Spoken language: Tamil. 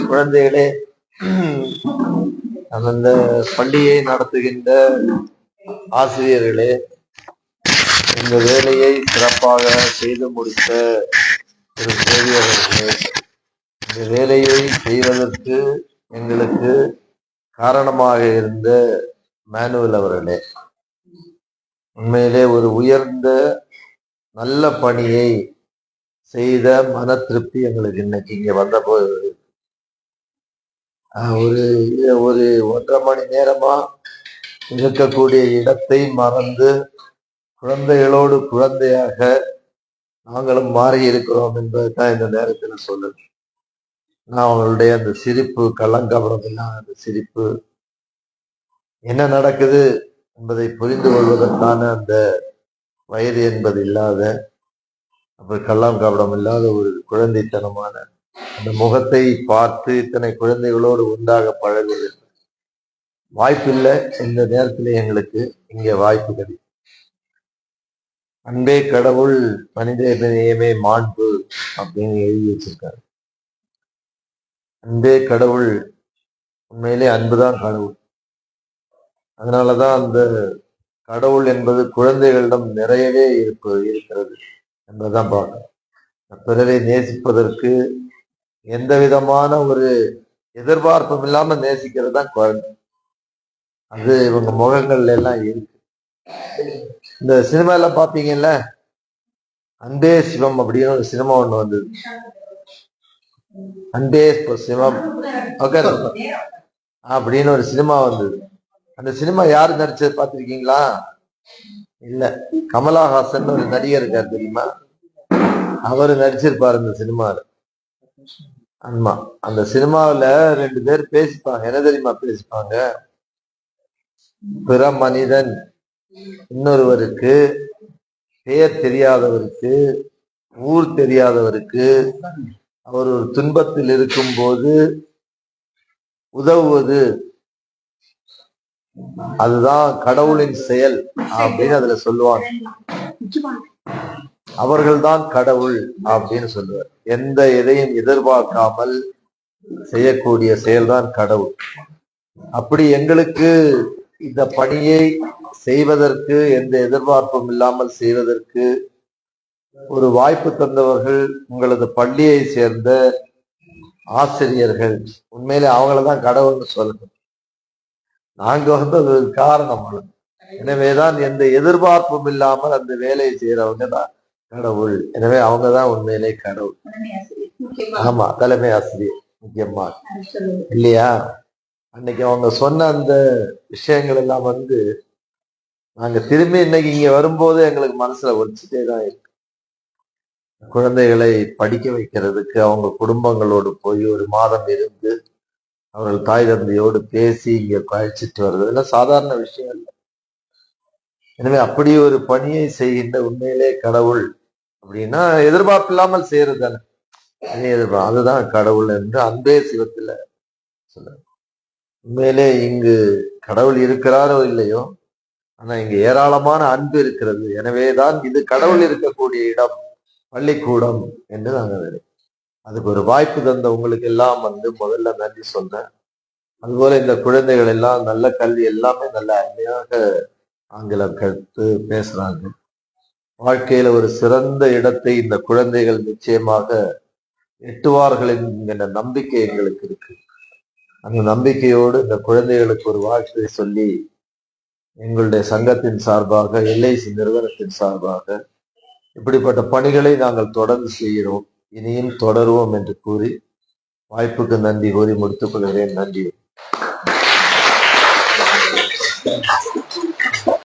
குழந்தைகளே, அந்த பள்ளியை நடத்துகின்ற ஆசிரியர்களே, இந்த வேலையை சிறப்பாக செய்து முடித்த திரு தேவி அவர்களே, இந்த வேலையை செய்வதற்கு எங்களுக்கு காரணமாக இருந்த மேனுவல் அவர்களே, உண்மையிலே ஒரு உயர்ந்த நல்ல பணியை செய்த மன திருப்தி எங்களுக்கு இன்னைக்கு இங்க வந்தபோது ஒரு 1.5 மணி நேரமா இருக்கக்கூடிய இடத்தை மறந்து குழந்தைகளோடு குழந்தையாக நாங்களும் மாறி இருக்கிறோம் என்பதுதான் இந்த நேரத்தில் சொல்லுது. நான் அவங்களுடைய அந்த சிரிப்பு, கள்ளங்கபடம் இல்லாத அந்த சிரிப்பு, என்ன நடக்குது என்பதை புரிந்து கொள்வதற்கான அந்த வயது என்பது இல்லாத, அப்புறம் கள்ளங்கபடம் இல்லாத ஒரு குழந்தைத்தனமான அந்த முகத்தை பார்த்து இத்தனை குழந்தைகளோடு ஒன்றாக பழகுவது வாய்ப்பில்லை. இந்த நேரத்தில் எங்களுக்கு இங்க வாய்ப்பு கிடைக்கும். அன்பே கடவுள் மனித நேயமே மாண்பு அப்படின்னு எழுதி வச்சிருக்காரு. அன்பே கடவுள், உண்மையிலே அன்புதான் கடவுள். அதனாலதான் அந்த கடவுள் என்பது குழந்தைகளிடம் நிறையவே இருக்கிறது என்பதுதான் பார்க்கணும். பிறரை நேசிப்பதற்கு எந்த விதமான ஒரு எதிர்பார்ப்பும் இல்லாம நேசிக்கிறது தான் குழந்தை. அது இவங்க முகங்கள்ல எல்லாம் இருக்கு. இந்த சினிமா எல்லாம் பாப்பீங்கல்ல, அன்பே சிவம் அப்படின்னு ஒரு சினிமா ஒண்ணு வந்தது. அன்பே சிவம் அப்படின்னு ஒரு சினிமா வந்தது. அந்த சினிமா யாரு நடிச்சது பார்த்திருக்கீங்களா? இல்ல, கமலஹாசன் ஒரு நடிகர் இருக்காரு தெரியுமா, அவரு நடிச்சிருப்பாரு இந்த சினிமால. ஆமா, அந்த சினிமாவில 2 பேர் பேசிப்பாங்க. என்ன தெரியுமா பேசிப்பாங்க? பிற மனிதன் இன்னொருவருக்கு, பெயர் தெரியாதவருக்கு, ஊர் தெரியாதவருக்கு, அவர் ஒரு துன்பத்தில் இருக்கும் போது உதவுவது, அதுதான் கடவுளின் செயல் அப்படின்னு அதுல சொல்லுவாங்க. அவர்கள்தான் கடவுள் அப்படின்னு சொல்லுவார். எந்த எதையும் எதிர்பார்க்காமல் செய்யக்கூடிய செயல்தான் கடவுள். அப்படி எங்களுக்கு இந்த பணியை செய்வதற்கு, எந்த எதிர்பார்ப்பும் இல்லாமல் செய்வதற்கு ஒரு வாய்ப்பு தந்தவர்கள் உங்களது பள்ளியை சேர்ந்த ஆசிரியர்கள். உண்மையிலே அவங்களதான் கடவுள்னு சொல்லணும். நாங்க அது ஒரு காரணம். எனவேதான் எந்த எதிர்பார்ப்பும் இல்லாமல் அந்த வேலையை செய்யறவங்க தான் கடவுள். எனவே அவங்கதான் உண்மையிலே கடவுள். ஆமா, தலைமை ஆசிரியர் முக்கியமா இல்லையா? அன்னைக்கு அவங்க சொன்ன அந்த விஷயங்கள் எல்லாம் நாங்க திரும்பி இன்னைக்கு இங்க வரும்போது எங்களுக்கு மனசுல ஒழிச்சுட்டே தான் இருக்கு. குழந்தைகளை படிக்க வைக்கிறதுக்கு அவங்க குடும்பங்களோடு போய் 1 மாதம் இருந்து அவர்கள் தாய் தந்தையோடு பேசி இங்க பயிற்சிட்டு வர்றது எல்லாம் சாதாரண விஷயம் இல்லை. எனவே அப்படி ஒரு பணியை செய்கின்ற உண்மையிலே கடவுள் அப்படின்னா எதிர்பார்ப்பு இல்லாமல் செய்யறது தானே. அதுதான் கடவுள் என்று அன்பே சிவத்துல சொல்ல. உண்மையிலே இங்கு கடவுள் இருக்கிறாரோ இல்லையோ, ஆனா இங்கு ஏராளமான அன்பு இருக்கிறது. எனவேதான் இது கடவுள் இருக்கக்கூடிய இடம், பள்ளிக்கூடம் என்று நாங்கள் நினைக்கிறோம். அதுக்கு ஒரு வாய்ப்பு தந்த உங்களுக்கு எல்லாம் முதல்ல நன்றி சொன்னேன். அதுபோல இந்த குழந்தைகள் எல்லாம் நல்ல கல்வி, எல்லாமே நல்ல அருமையாக ஆங்கிலம் கற்று பேசுறாங்க. வாழ்க்கையில ஒரு சிறந்த இடத்தை இந்த குழந்தைகள் நிச்சயமாக எட்டுவார்கள் என்கிற நம்பிக்கை எங்களுக்கு இருக்கு. அந்த நம்பிக்கையோடு இந்த குழந்தைகளுக்கு ஒரு வாழ்த்தை சொல்லி எங்களுடைய சங்கத்தின் சார்பாக, எல்ஐசி நிறுவனத்தின் சார்பாக இப்படிப்பட்ட பணிகளை நாங்கள் தொடர்ந்து செய்கிறோம், இனியும் தொடருவோம் என்று கூறி வாய்ப்புக்கு நன்றி கூறி முடித்துக் கொள்கிறேன். நன்றி.